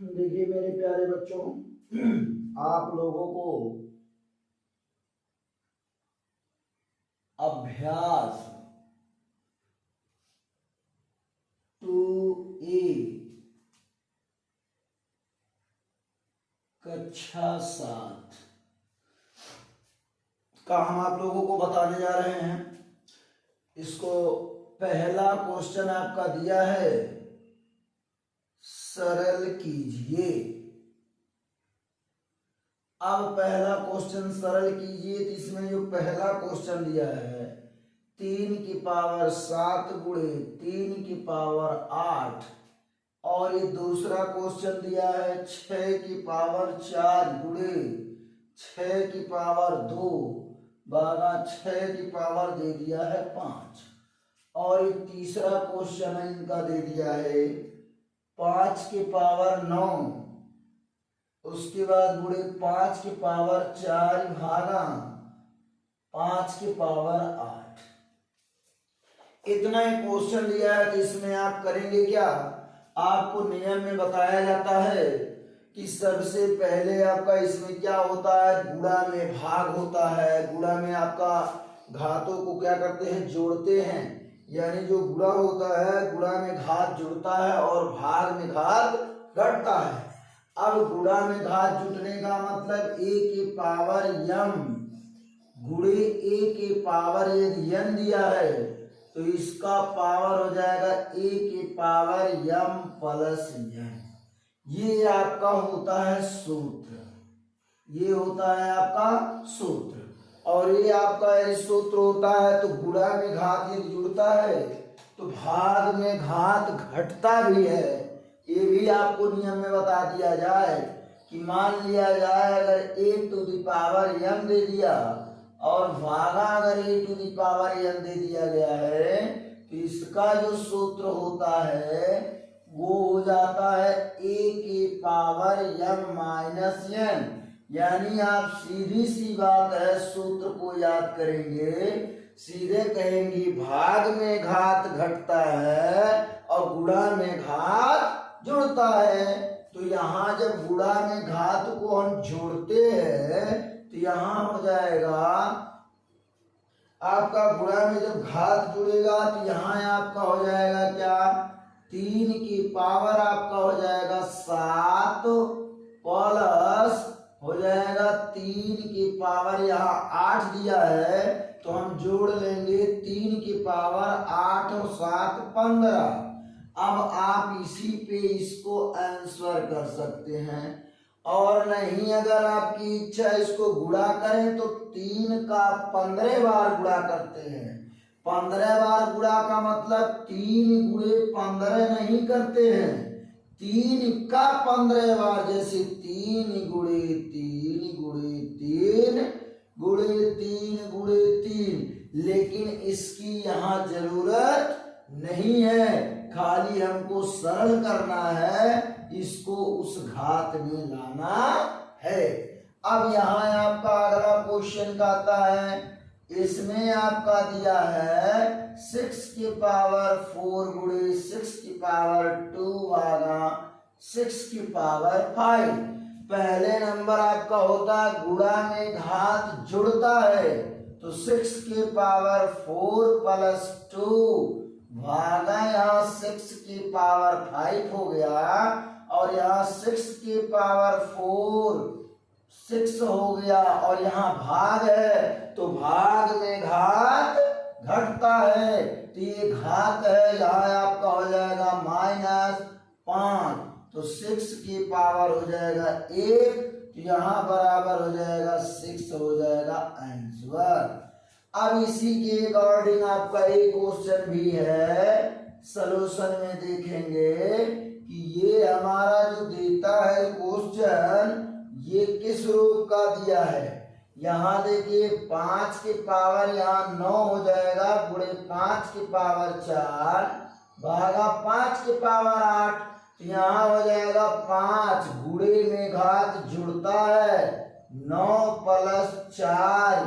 देखिए मेरे प्यारे बच्चों, आप लोगों को अभ्यास 2A कक्षा 7 का हम आप लोगों को बताने जा रहे हैं। इसको पहला क्वेश्चन आपका दिया है, सरल कीजिए। अब पहला क्वेश्चन सरल कीजिए, तो इसमें जो पहला क्वेश्चन दिया है 3 की पावर 7 गुणे 3 की पावर 8, और ये दूसरा क्वेश्चन दिया है 6 की पावर 4 गुणे 6 की पावर 2 भागा 6 की पावर दे दिया है 5, और ये तीसरा क्वेश्चन है इनका दे दिया है 5 की पावर 9, उसके बाद गुणे 5 की पावर 4 भागा 5 की पावर 8। इतना ही क्वेश्चन दिया है, तो इसमें आप करेंगे क्या? आपको नियम में बताया जाता है कि सबसे पहले आपका इसमें क्या होता है, गुणा में भाग होता है। गुणा में आपका घातों को क्या करते हैं, जोड़ते हैं। यानी जो गुणा होता है, गुणा में घात जुड़ता है और भाग में घात घटता है। अब गुणा में घात जुटने का मतलब a के पावर m गुणे a के पावर यदि n दिया है तो इसका पावर हो जाएगा a के पावर m प्लस n। ये आपका होता है सूत्र, ये होता है आपका सूत्र। और ये आपका यदि सूत्र होता है तो गुणा में घात यदि जुड़ता है तो भाग में घात घटता भी है। ये भी आपको नियम में बता दिया जाए कि मान लिया जाए अगर a to the power m दे दिया और भागा अगर a to the power n दे दिया गया है, तो इसका जो सूत्र होता है वो हो जाता है a के पावर m माइनस n। यानी आप सीधी सी बात है, सूत्र को याद करेंगे, सीधे कहेंगे भाग में घात घटता है और गुणा में घात जुड़ता है। तो यहाँ जब गुणा में घात को हम जोड़ते हैं तो यहाँ हो जाएगा आपका, गुणा में जब घात जुड़ेगा तो यहाँ आपका हो जाएगा क्या, 3 की पावर आपका हो जाएगा 7 प्लस हो जाएगा 3 की पावर यहाँ 8 दिया है तो हम जोड़ लेंगे 3 की पावर 8 और 7 15। अब आप इसी पे इसको आंसर कर सकते हैं, और नहीं अगर आपकी इच्छा इसको गुणा करें तो 3 का 15 बार गुणा करते हैं। 15 बार गुणा का मतलब 3 गुणे 15 नहीं करते हैं, 3 का 15 बार, जैसे 3 गुणे 3 गुणे 3 गुणे 3 गुणे 3। लेकिन इसकी यहाँ जरूरत नहीं है, खाली हमको सरल करना है, इसको उस घात में लाना है। अब यहाँ आपका अगला क्वेश्चन का आता है, इसमें आपका दिया है 6 की पावर 4 गुणे 6 की पावर 2 भागा 6 की पावर 5। पहले नंबर आपका होता है गुणा में घात जुड़ता है, तो 6 की पावर 4 प्लस 2 भागा यहाँ 6 की पावर 5 हो गया, और यहाँ 6 की पावर 4 6 हो गया, और यहाँ भाग है तो भाग में घात घटता है, तो ये घात है, यहाँ आपका हो जाएगा -5, तो 6 की पावर हो जाएगा 1, तो यहाँ बराबर हो जाएगा 6 हो जाएगा आंसर। अब इसी के अकॉर्डिंग आपका एक क्वेश्चन भी है, सलूशन में देखेंगे कि ये हमारा जो देता है क्वेश्चन ये किस रूप का दिया है। यहाँ देखिए 5 की पावर यहाँ 9 हो जाएगा गुणे 5 की पावर 4 भागा 5 की पावर 8, तो यहाँ हो जाएगा 5 गुणे में घात जुड़ता है 9 प्लस 4,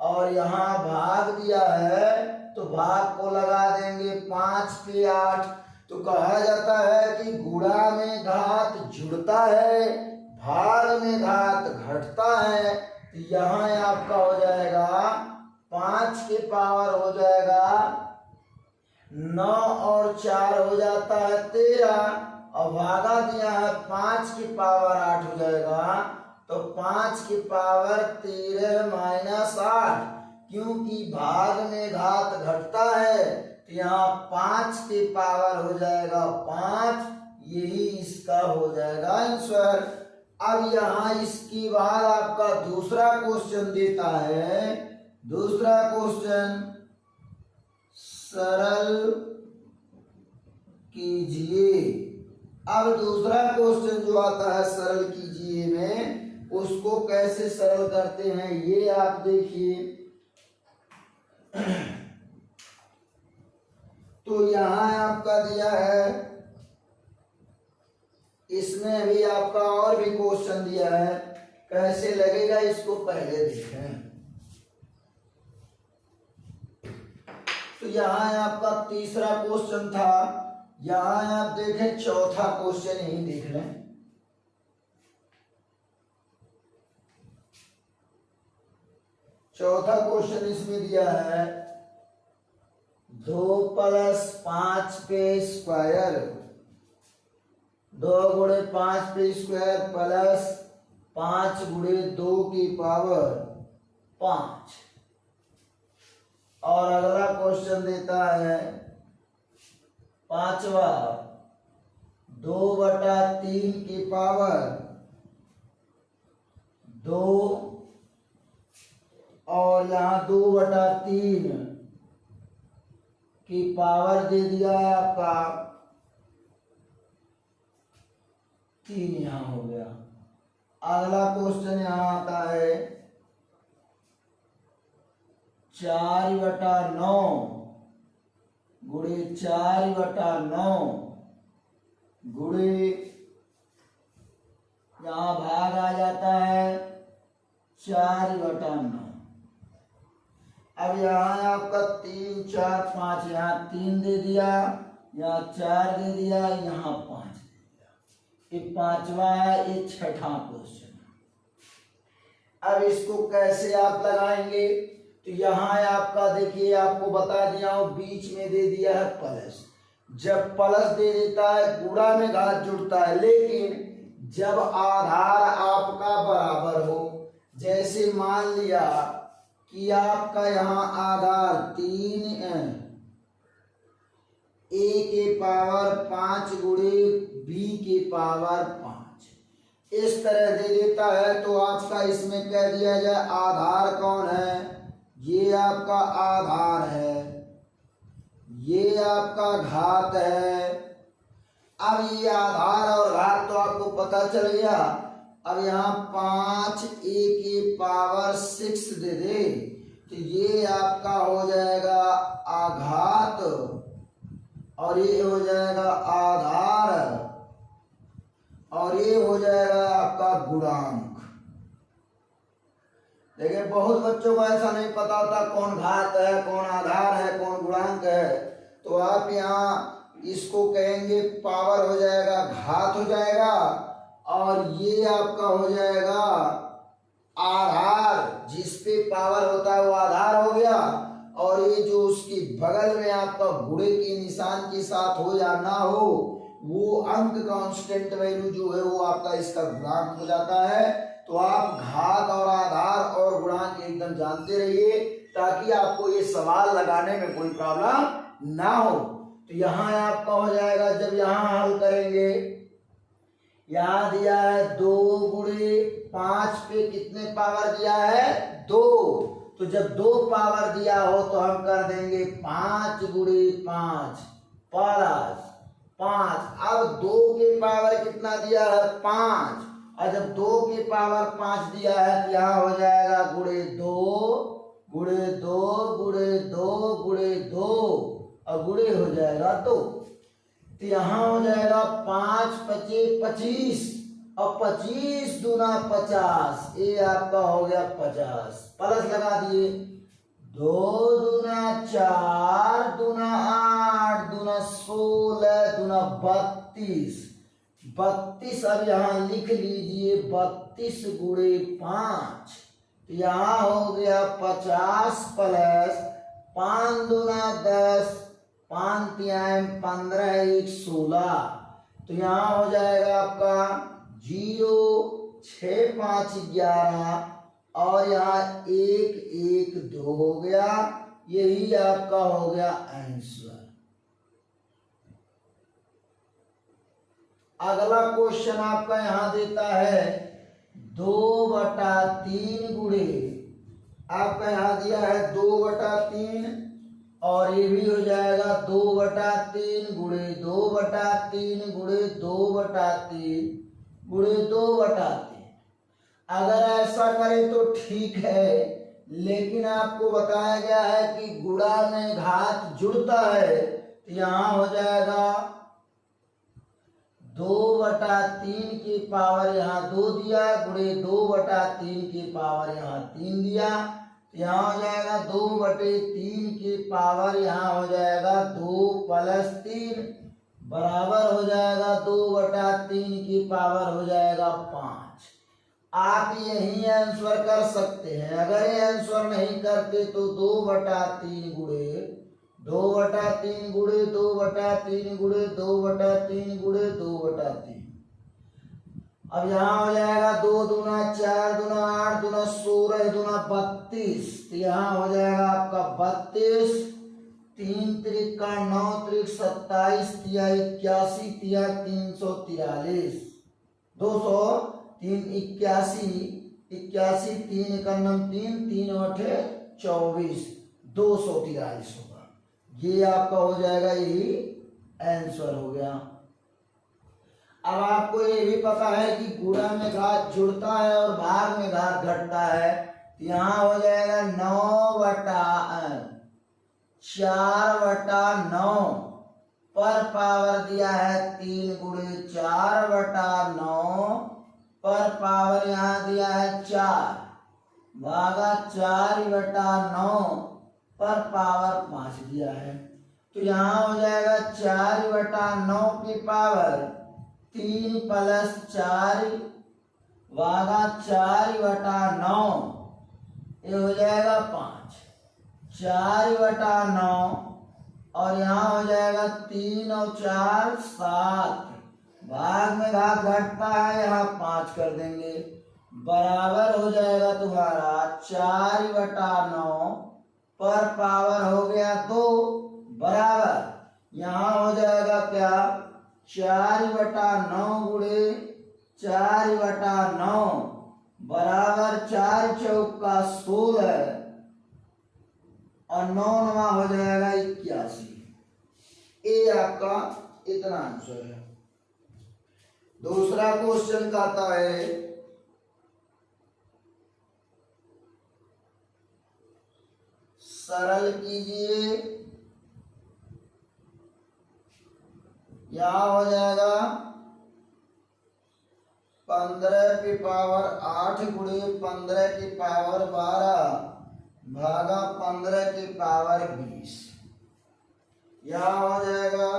और यहाँ भाग दिया है तो भाग को लगा देंगे 5 पे 8, तो कहा जाता है कि गुणा में घात जुड़ता है, भाग में घात घटता है। तो यहाँ आपका हो जाएगा 5 के पावर हो जाएगा 9 और 4 हो जाता है 13, और भागा दिया है 5 की पावर 8 हो जाएगा। तो 5 की पावर 13 माइनस 8, क्योंकि भाग में घात घटता है तो यहाँ 5 की पावर हो जाएगा 5, यही इसका हो जाएगा आंसर। अब यहाँ इसके बाद आपका दूसरा क्वेश्चन देता है, दूसरा क्वेश्चन सरल कीजिए। अब दूसरा क्वेश्चन जो आता है सरल कीजिए में, उसको कैसे सरल करते हैं ये आप देखिए। तो यहाँ आपका दिया है, इसमें भी आपका और भी क्वेश्चन दिया है, कैसे लगेगा इसको पहले देखें। तो यहाँ आपका तीसरा क्वेश्चन था, यहाँ आप देखें चौथा क्वेश्चन ही देख लें। चौथा क्वेश्चन इसमें दिया है 2 + 5 पे स्क्वायर, 2 × 5 पे स्क्वायर प्लस 5 × 2 की पावर 5। और अगला क्वेश्चन देता है पांचवा 2/3 की पावर 2, और यहाँ 2/3 की पावर दे दिया है आपका 3, यहाँ हो गया। अगला क्वेश्चन यहाँ आता है 4/9 गुणे 4/9 गुणे, यहाँ भाग आ जाता है 4/9। अब यहाँ आपका 3, 4, 5, यहाँ 3 दे दिया, यहाँ 4 दे दिया, यहाँ 5 दे दिया। ये पांचवा है, ये छठा क्वेश्चन। अब इसको कैसे आप लगाएंगे, तो यहाँ आपका देखिए आपको बता दिया हूं, बीच में दे दिया है प्लस। जब प्लस दे देता है गुणा में घात जुड़ता है, लेकिन जब आधार आपका बराबर हो, जैसे मान लिया कि आपका यहाँ आधार 3 a के पावर 5 गुणे b के पावर 5 इस तरह दे देता है, तो आपका इसमें कह दिया जाए आधार कौन है, ये आपका आधार है, ये आपका घात है। अब ये आधार और घात तो आपको पता चल गया। अब यहाँ 5a के पावर 6 दे दे, तो ये आपका हो जाएगा आघात और ये हो जाएगा आधार और ये हो जाएगा आपका गुणांक। देखिए बहुत बच्चों को ऐसा नहीं पता होता कौन घात है, कौन आधार है, कौन गुणांक है। तो आप यहाँ इसको कहेंगे पावर हो जाएगा घात हो जाएगा, और ये आपका हो जाएगा आधार, जिसपे पावर होता है वो आधार हो गया, और ये जो उसकी बगल में आपका गुणे के निशान के साथ हो या ना हो, वो अंक कांस्टेंट वैल्यू जो है वो आपका इसका गुणांक हो जाता है। तो आप घात और आधार और गुणांक एकदम जानते रहिए, ताकि आपको ये सवाल लगाने में कोई प्रॉब्लम ना हो। तो यहाँ आपका हो जाएगा, जब यहाँ हल करेंगे, यहाँ दिया है 2 गुणे 5 पे कितने पावर दिया है 2, तो जब 2 पावर दिया हो तो हम कर देंगे 5 गुणे 5 प्लस 5। अब 2 के पावर कितना दिया है 5, और जब 2 के पावर 5 दिया है तो यहाँ हो जाएगा गुणे 2 गुणे 2 गुणे 2 गुणे 2 और गुणे हो जाएगा 2। तो यहाँ हो जाएगा 5 × 5 = 25 और 25 दूना 50, ये आपका हो गया 50। प्लस लगा दिए 2 दूना 4 दूना 8 दूना 16 दूना 32। 32 अब यहाँ लिख लीजिए 32 गुणे 5। तो यहाँ हो गया 50 प्लस 5 दूना 10 5 तिहाई 15 1 16। तो यहाँ हो जाएगा आपका 0 6 5 11 और यहाँ 1 1 2 हो गया। यही आपका हो गया आंसर। अगला क्वेश्चन आपका यहाँ देता है 2/3 गुणे, आपका यहाँ दिया है 2/3 और ये भी हो जाएगा 2/3 गुणे 2/3 गुणे 2/3 गुणे 2/3। अगर ऐसा करें तो ठीक है, लेकिन आपको बताया गया है कि गुणा में घात जुड़ता है। तो यहाँ हो जाएगा 2/3 की पावर यहाँ 2 दिया गुणे 2/3 की पावर यहाँ 3 दिया। तो यहाँ हो जाएगा 2/3 की पावर यहाँ हो जाएगा 2 प्लस 3 बराबर हो जाएगा 2/3 की पावर हो जाएगा 5। आप यही आंसर कर सकते हैं। अगर ये आंसर नहीं करते तो 2/3 गुणे 2/3 गुणे 2/3 गुणे 2/3 गुणे 2/3। अब यहाँ हो जाएगा 2 दूना 4 दूना 8 दूना 16 दूना 32। तो यहाँ हो जाएगा आपका 32 3 त्रिका 9 त्रिक 27 तिया 81 तिया 343 200 3 81 81 3 एकम 3 3 8 24 243 होगा। ये आपका हो जाएगा, यही आंसर हो गया। अब आपको ये भी पता है कि गुणा में घात जुड़ता है और भाग में घात घटता है। तो यहाँ हो जाएगा 4/9 पर पावर दिया है 3 गुणे 4/9 पर पावर यहाँ दिया है 4 भागा 4/9 पर पावर 5 दिया है। तो यहाँ हो जाएगा 4/9 की पावर 3 प्लस 4 भागा 4/9 ये हो जाएगा 5 4/9 और यहाँ हो जाएगा 3 और 4 7 भाग में घात घटता है, यहाँ 5 कर देंगे बराबर हो जाएगा तुम्हारा 4/9 पर पावर हो गया 2 बराबर यहाँ हो जाएगा क्या 4/9 गुणे 4/9 बराबर 4 चौका 16 और 9 नवा हो जाएगा 81। ये आपका इतना आंसर है। दूसरा क्वेश्चन कहता है सरल कीजिए। यहाँ हो जाएगा 15 की पावर 8 गुणे 15 की पावर 12 भागा 15 की पावर 20। यहाँ हो जाएगा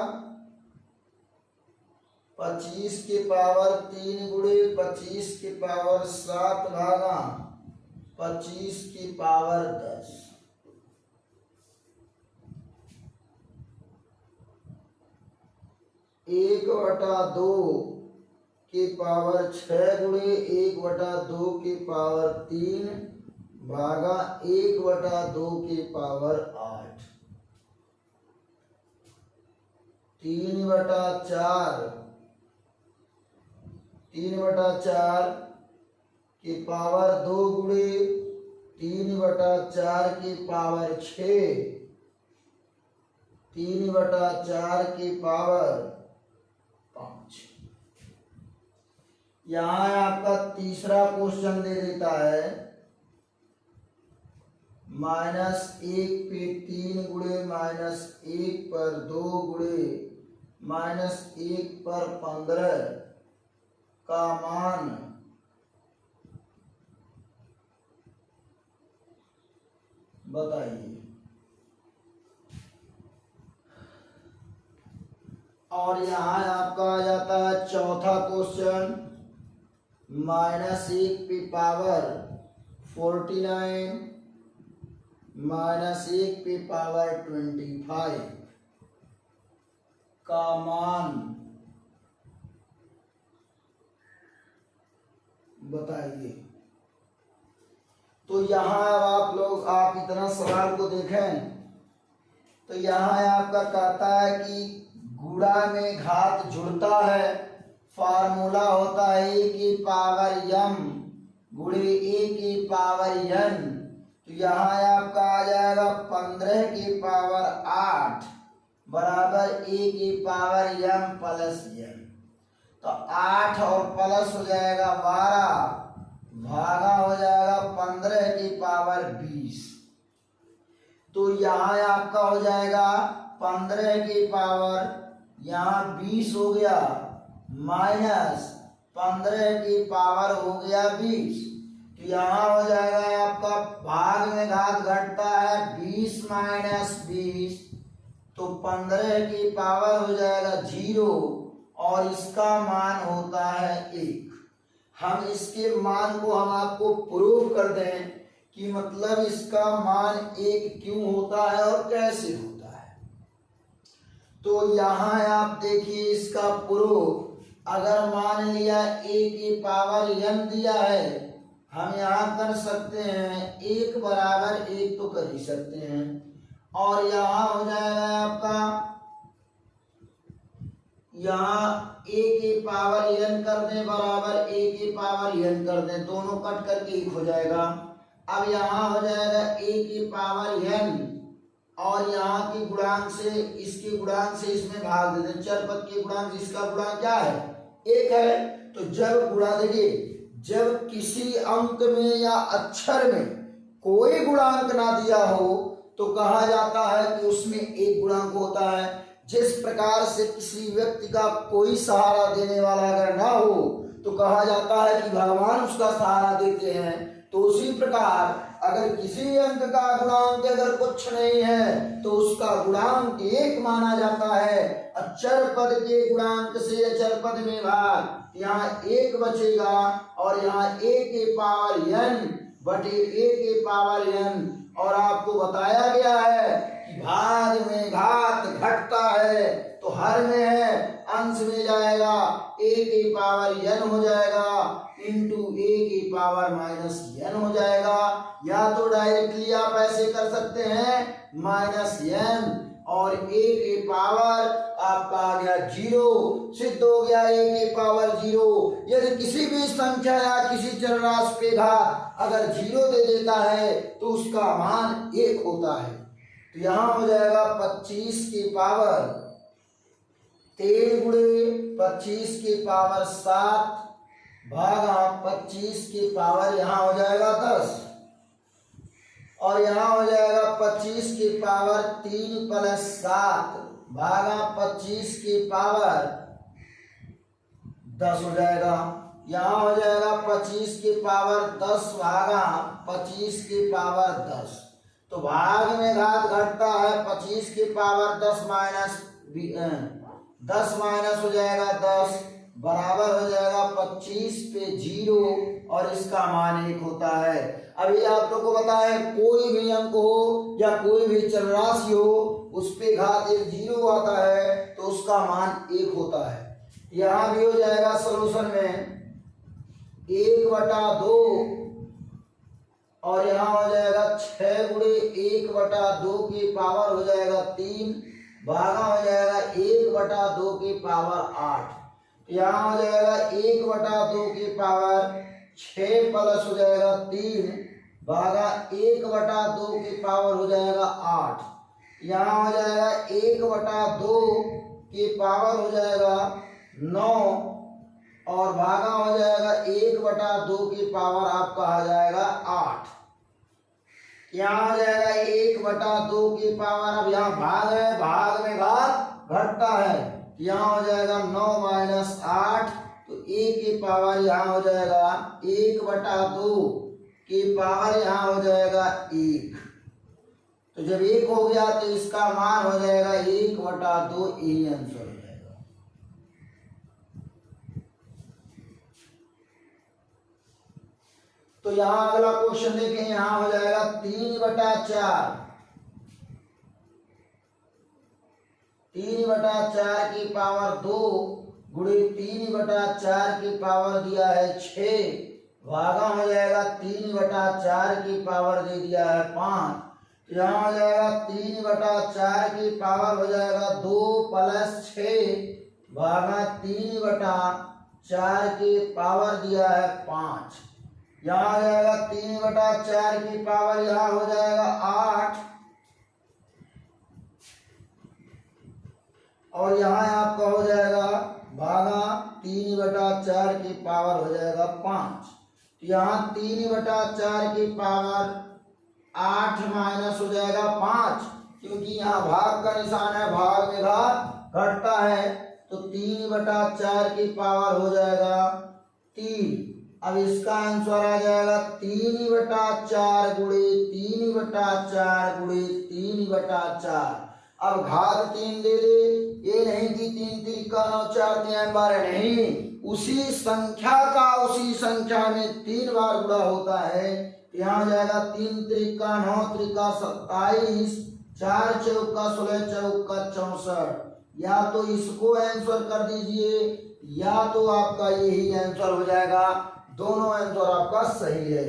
25 की पावर 3 गुणे 25 की पावर 7 भागा 25 की पावर 10। 1/2 की पावर 6 गुणे 1/2 की पावर 3 भागा 1/2 की पावर 8। 3/4 की पावर 2 गुणे 3/4 की पावर 6 3/4 की पावर 5। यहाँ आपका तीसरा क्वेश्चन दे देता है -1 पे 3 गुणे -1 पर 2 गुणे -1 पर 15 का मान बताइए। और यहाँ आपका आ जाता है चौथा क्वेश्चन, -1 -1 -1 का मान बताइए। तो यहाँ अब आप इतना सवाल को देखें तो यहाँ आपका कहता है कि गुणा में घात जुड़ता है, फार्मूला होता है a की पावर m गुणे a की पावर n। तो यहाँ आपका आ जाएगा 15 की पावर 8 बराबर a की पावर m प्लस n। तो 8 और प्लस हो जाएगा 12 भागा हो जाएगा 15 की पावर 20। तो यहाँ आपका हो जाएगा 15 की पावर, यहाँ 20 हो गया माइनस 15 की पावर हो गया 20। तो यहाँ हो जाएगा आपका भाग में घात घटता है 20 माइनस 20, तो 15 की पावर हो जाएगा 0 और इसका मान होता है 1। हम इसके मान को हम आपको प्रूव कर दें कि मतलब इसका मान 1 क्यों होता है और कैसे होता है। तो यहाँ आप देखिए इसका प्रूफ। अगर मान लिया a की पावर n दिया है, हम यहाँ कर सकते हैं 1 बराबर 1 तो कर ही सकते हैं, और यहाँ हो जाएगा आपका यहाँ a की पावर n कर दें बराबर a की पावर n कर दें, दोनों कट करके 1 हो जाएगा। अब यहाँ हो जाएगा a की पावर n और यहाँ के गुणांक से इसके गुणांक से इसमें भाग दे दें। चर पद के गुणांक से इसका गुणांक क्या है 1 है। तो जब गुणा देखिए, जब किसी अंक में या अक्षर में कोई गुणांक ना दिया हो तो कहा जाता है कि उसमें एक गुणांक होता है। जिस प्रकार से किसी व्यक्ति का कोई सहारा देने वाला अगर ना हो तो कहा जाता है कि भगवान उसका सहारा देते हैं। तो उसी प्रकार अगर किसी अंक का गुणांक अगर कुछ नहीं है तो उसका गुणांक 1 माना जाता है। अचर पद के गुणांक से अचर पद में भाग, यहाँ 1 बचेगा और यहाँ a के पावर n बटे a के पावर n। और आपको बताया गया है कि भाग में घात घटता है तो हर में है, अंश में जाएगा a की पावर n हो जाएगा इंटू a की पावर माइनस n हो जाएगा। या तो डायरेक्टली आप ऐसे कर सकते हैं माइनस n और a की पावर आपका आ गया 0, सिद्ध हो गया a की पावर 0। यदि किसी भी संख्या या किसी चरराशि पे घात अगर 0 दे देता है तो उसका मान 1 होता है। तो यहाँ हो जाएगा 25 की पावर 13 गुणे 25 की पावर 7 भागा 25 की पावर यहाँ हो जाएगा 10 और यहाँ हो जाएगा 25 की पावर 3 प्लस 7 भागा 25 की पावर 10 हो जाएगा। यहाँ हो जाएगा 25 की पावर 10 भागा 25 की पावर 10। तो भाग में घात घटता है 25 की पावर 10 माइनस 10 माइनस हो जाएगा 10 बराबर हो जाएगा 25 पे 0 और इसका मान 1 होता है। अभी आप लोग को बताएं कोई भी अंक हो या कोई भी चरराशि हो उस पे घात 0 आता है तो उसका मान 1 होता है। यहाँ भी हो जाएगा सॉल्यूशन में 1/2 और यहाँ हो जाएगा 6 गुणे 1/2 की पावर हो जाएगा 3 भागा हो जाएगा 1/2 की पावर 8। यहाँ हो जाएगा 1/2 की पावर 6 प्लस हो जाएगा 3 भागा 1/2 की पावर हो जाएगा 8। यहाँ हो जाएगा 1/2 की पावर हो जाएगा 9 और भागा हो जाएगा 1/2 की पावर आपका आ जाएगा 8। यहाँ हो जाएगा 1/2 की पावर, अब यहाँ भाग है, भाग में घात घटता है, यहाँ हो जाएगा 9 माइनस 8 तो a की पावर यहाँ हो जाएगा 1/2 की पावर यहाँ हो जाएगा 1। तो जब 1 हो गया तो इसका मान हो जाएगा 1/2, यही आंसर हो जाएगा। तो यहां अगला क्वेश्चन देखें, यहां हो जाएगा 3/4, 3/4 की पावर 2 गुणे 3/4 की पावर दिया है 6, भागा हो जाएगा 3/4 की पावर दे दिया है 5। तो यहाँ हो जाएगा 3/4 की पावर हो जाएगा 2 + 6, भागा 3/4 की पावर दिया है 5। यहाँ हो जाएगा 3/4 की पावर, यहाँ हो जाएगा 8, और यहाँ आपका हो जाएगा भागा 3/4 की पावर हो जाएगा 5। तो यहाँ 3/4 की पावर 8 माइनस हो जाएगा 5, क्योंकि यहाँ भाग का निशान है, भाग में घात घटता है। तो 3/4 की पावर हो जाएगा 3। अब इसका आंसर आ जाएगा 3/4 गुणे 3/4 गुणे 3/4। अब घात 3 दे दे, ये नहीं कि 3 3 का 9 4 3 12, नहीं, उसी संख्या में 3 बार गुणा होता है। यहाँ हो जाएगा 3 3 का 9 3 का 27, 4 चौका 16 चौका 64। या तो इसको आंसर कर दीजिए या तो आपका यही आंसर हो जाएगा, दोनों आंसर आपका सही है।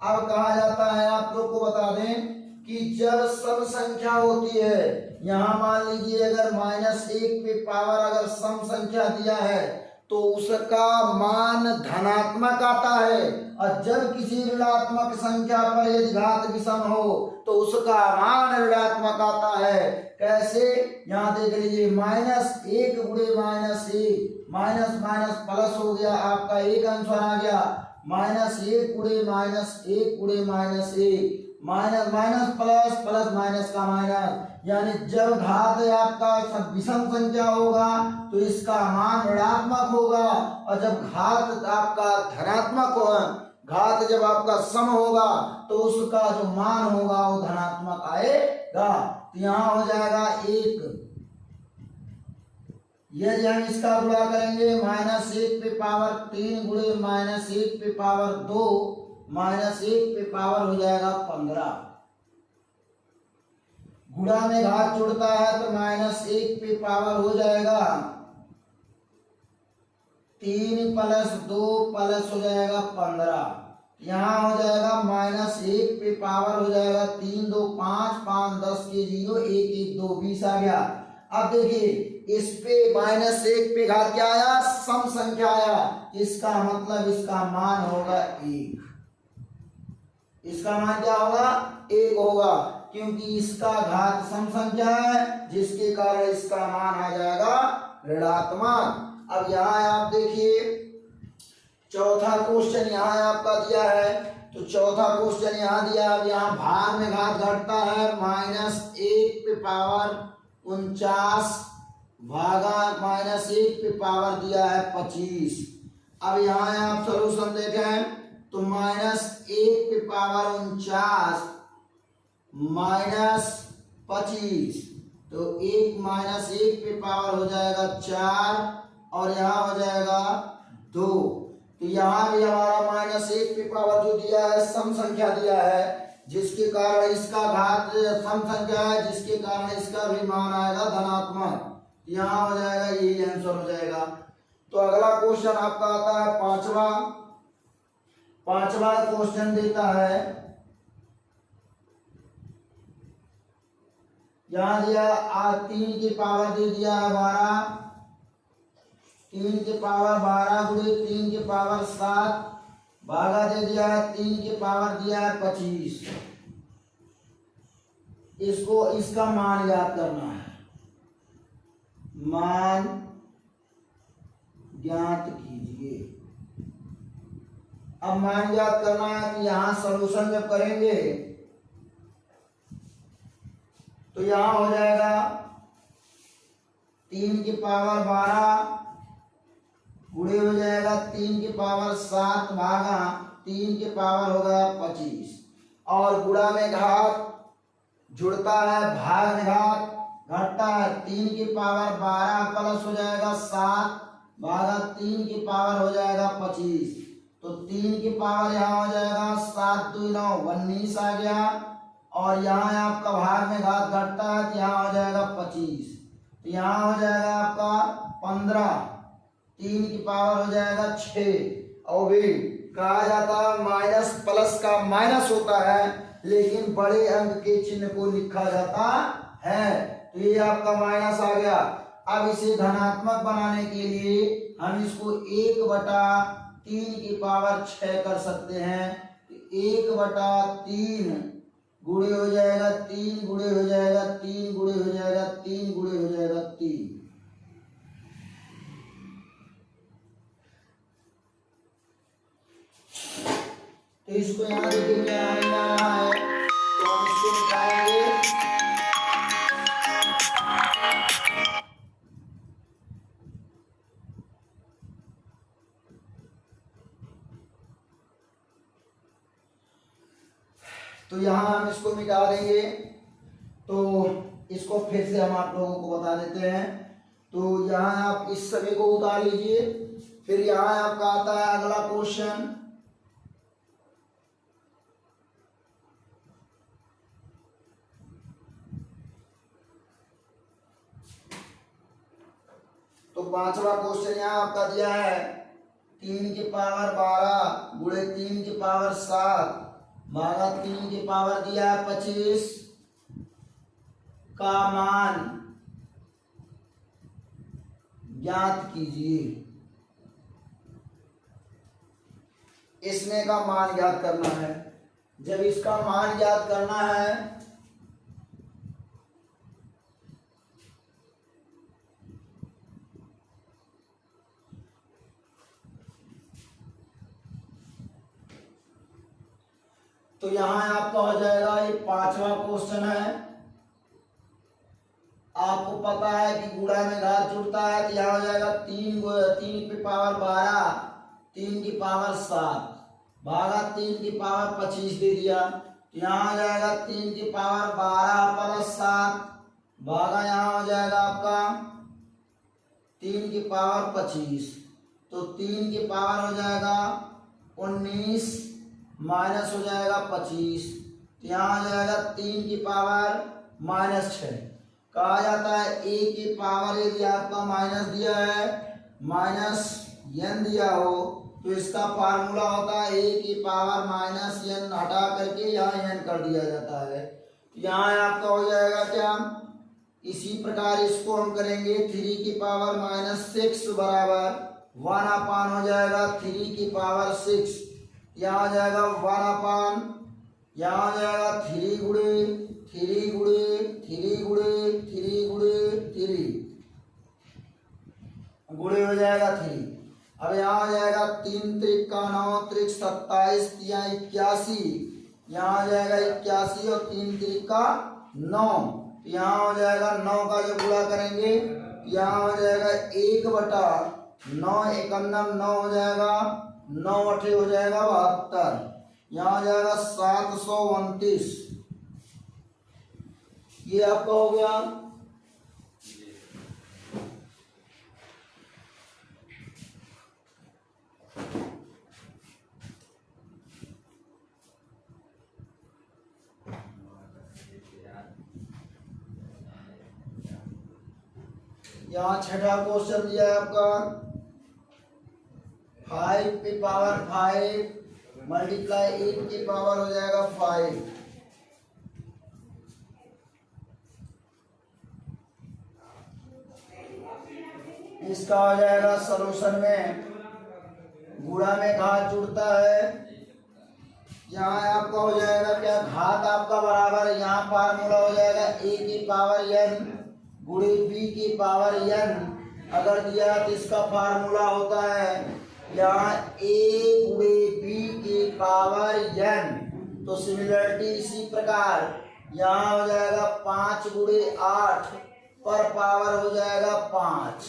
अब कहा जाता है, आप लोग को बता दें कि जब सम संख्या होती है, यहाँ मान लीजिए अगर -1 पे पावर अगर सम संख्या दिया है तो उसका मान धनात्मक आता है, और जब किसी ऋणात्मक संख्या पर यदि घात विषम हो तो उसका मान ऋणात्मक आता है। कैसे, यहाँ देख लीजिए, -1 गुणे -1, माइनस माइनस प्लस हो गया, आपका एक आंसर आ गया। -1 गुणे -1 गुणे -1, minus minus plus, plus minus का माइनस, यानी जब घात आपका विषम संख्या होगा तो इसका मान ऋणात्मक होगा, और जब घात आपका धनात्मक होगा, घात जब आपका सम होगा तो उसका जो मान होगा वो धनात्मक आएगा। तो यहाँ हो जाएगा 1। यदि हम इसका गुणा करेंगे, -1 पे पावर 3 गुणे -1 पे पावर 2, -1 पे पावर हो जाएगा 15। गुणा में घात जुड़ता है तो -1 पे पावर हो जाएगा 3 + 2 प्लस हो जाएगा 15। यहाँ हो जाएगा -1 पे पावर हो जाएगा 3 2 5 5 10 के 0 1 1 2 20 आ गया। अब देखिए इस पे -1 पे घात क्या आया, सम संख्या आया, इसका मतलब इसका मान होगा 1। इसका मान क्या होगा, 1 होगा, क्योंकि इसका घात सम संख्या है, जिसके कारण इसका मान आ जाएगा ऋणात्मक। अब यहाँ आप देखिए चौथा क्वेश्चन यहाँ आपका दिया है, तो चौथा क्वेश्चन यहाँ दिया। अब यहाँ भाग में घात घटता है, -1 पे पावर 49 भागा -1 पे पावर दिया है 25। अब यहाँ आप सलूशन देखें तो -1 पे पावर 49 -25, तो 1 -1 पे पावर हो जाएगा 4, और यहाँ हो जाएगा 2। तो यहाँ भी हमारा -1 पे पावर जो दिया है सम संख्या दिया है, जिसके कारण इसका घात सम संख्या है, जिसके कारण इसका भी मान आएगा धनात्मक। यहाँ हो जाएगा, यही आंसर हो जाएगा। तो अगला क्वेश्चन आपका आता है पांचवा क्वेश्चन देता है, यहाँ दिया 3 की पावर दे दिया है 12, 3 की पावर 12 गुणे 3 की पावर 7 भागा दे दिया है 3 की पावर दिया है 25। इसको इसका मान याद करना है, मान ज्ञात कीजिए। अब मान याद करना है कि यहां सॉल्यूशन जब करेंगे तो यहां हो जाएगा 3 की पावर 12 गुणे हो जाएगा 3 की पावर 7 भागा 3 की पावर हो गया 25, और गुणा में घात जुड़ता है, भाग में घात घटता है, 3 की पावर 12 प्लस हो जाएगा 7 भागा 3 की पावर हो जाएगा 25। तो 3 की पावर यहाँ हो जाएगा 7 2 9 19 आ गया, और यहाँ आपका भाग में घात घटता है तो यहाँ हो जाएगा 25। तो यहाँ हो जाएगा आपका 15, 3 की पावर हो जाएगा 6। और भी कहा जाता है माइनस प्लस का माइनस होता है, लेकिन बड़े अंक के चिन्ह को लिखा जाता है। तो ये आपका माइनस आ गया। अब इसे धनात्मक बनाने के लिए हम इसको 1/3 की पावर 6 कर सकते हैं। 1/3 गुणे हो जाएगा 3 गुणे हो जाएगा 3 गुणे हो जाएगा 3 गुणे हो जाएगा 3। तो इसको यहाँ देखिए क्या है, तो हम इसको निकालेंगे। तो यहाँ हम इसको मिटा देंगे। तो इसको फिर से हम आप लोगों को बता देते हैं। तो यहाँ आप इस सभी को उतार लीजिए। फिर यहाँ आपका आता है अगला क्वेश्चन। तो 5वां क्वेश्चन यहाँ आपका दिया है 3 की पावर 12 गुणे 3 की पावर 7 भागा 3 की पावर दिया है 25 का मान ज्ञात कीजिए। इसमें का मान ज्ञात करना है। जब इसका मान ज्ञात करना है तो यहाँ आपका हो जाएगा, ये 5वां क्वेश्चन है। आपको पता है कि गुणा में घात जुड़ता है तो यहाँ हो जाएगा 3 की पावर 12 3 की पावर 7 भागा 3 की पावर 25 दे दिया। तो यहाँ हो जाएगा 3 की पावर 12 प्लस 7 भागा यहाँ हो जाएगा आपका 3 की पावर 25। तो 3 की पावर हो जाएगा 19 माइनस हो जाएगा 25। तो यहाँ हो जाएगा 3 की पावर -6। कहा जाता है a की पावर यदि आपका माइनस दिया है -n दिया हो तो इसका फार्मूला होता है a की पावर -n हटा करके यहाँ n कर दिया जाता है। यहाँ आपका हो जाएगा क्या, इसी प्रकार इसको हम करेंगे 3 की पावर -6 बराबर 1/, हो जाएगा 3 की पावर 6। यहाँ आ जाएगा 1/, यहाँ आ जाएगा 3 गुणे 3 गुणे 3 गुणे 3 गुणे 3 गुणे हो जाएगा 3। अब यहाँ आ जाएगा 3 त्रिक का 9 त्रिक 27 यहाँ 81, यहाँ आ जाएगा 81 और 3 त्रिक का 9। यहाँ हो जाएगा 9 का जो गुणा करेंगे यहाँ हो जाएगा 1/9 51 9 हो जाएगा 9 8 हो जाएगा 72। यहाँ हो जाएगा 729। ये आपका हो गया। यहाँ 6ठा क्वेश्चन दिया है आपका 5 की पावर 5 मल्टीप्लाई 8 की पावर हो जाएगा 5। इसका हो जाएगा सलूशन में गुणा में घात जुड़ता है। यहाँ आपका हो जाएगा क्या, घात आपका बराबर यहाँ फार्मूला हो जाएगा a की पावर n गुणे b की पावर n। अगर दिया तो इसका फार्मूला होता है यहाँ a गुणे b की पावर n। तो सिमिलरिटी इसी प्रकार यहाँ हो जाएगा 5 गुणे 8 पर पावर हो जाएगा 5।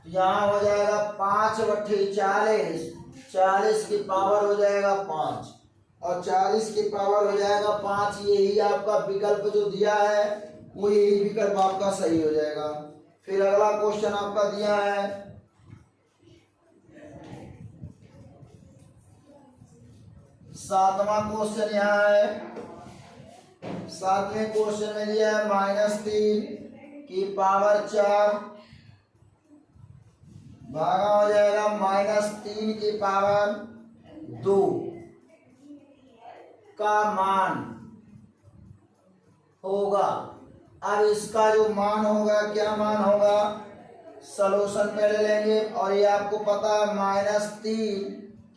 तो यहाँ हो जाएगा 5/40 40 की पावर हो जाएगा 5। और 40 की पावर हो जाएगा 5। यही आपका विकल्प जो दिया है वो यही विकल्प आपका सही हो जाएगा। फिर अगला क्वेश्चन आपका दिया है 7वां क्वेश्चन यहाँ है। 7वें क्वेश्चन में दिया है -3 की पावर 4 भागा हो जाएगा -3 की पावर 2 का मान होगा। अब इसका जो मान होगा, क्या मान होगा, सॉल्यूशन पहले लेंगे। और ये आपको पता है -3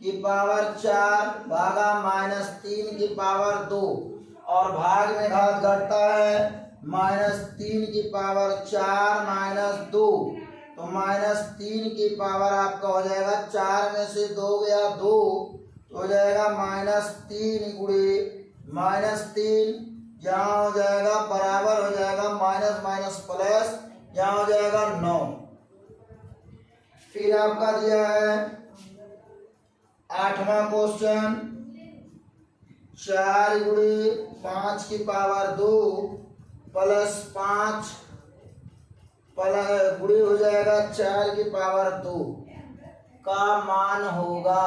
की पावर 4 भागा -3 की पावर 2 और भाग में घात घटता है -3 की पावर 4 -2 तो -3 की पावर आपका हो जाएगा 4 में से 2 गया 2 तो हो जाएगा -3 गुणे -3 यहाँ हो जाएगा बराबर हो जाएगा माइनस माइनस प्लस यहाँ हो जाएगा 9। फिर आपका दिया है 8वां क्वेश्चन 4 गुणे 5 की पावर 2 प्लस 5 प्लस गुणे हो जाएगा 4 की पावर 2 का मान होगा।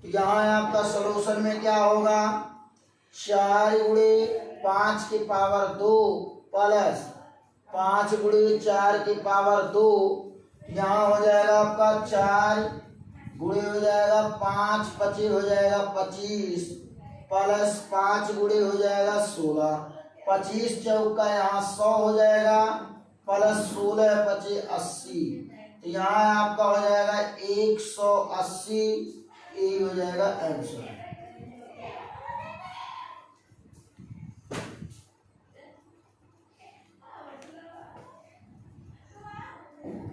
तो यहाँ आपका सॉल्यूशन में क्या होगा, 4 गुणे 5 की पावर 2 प्लस 5 गुणे 4 की पावर 2 यहाँ हो जाएगा आपका 4 गुणे हो जाएगा 5 25 हो जाएगा 25 प्लस 5 गुणे हो जाएगा 16 25 चौका यहाँ 100 हो जाएगा प्लस 16 25 80 तो यहाँ आपका हो जाएगा 180 यही हो जाएगा आंसर।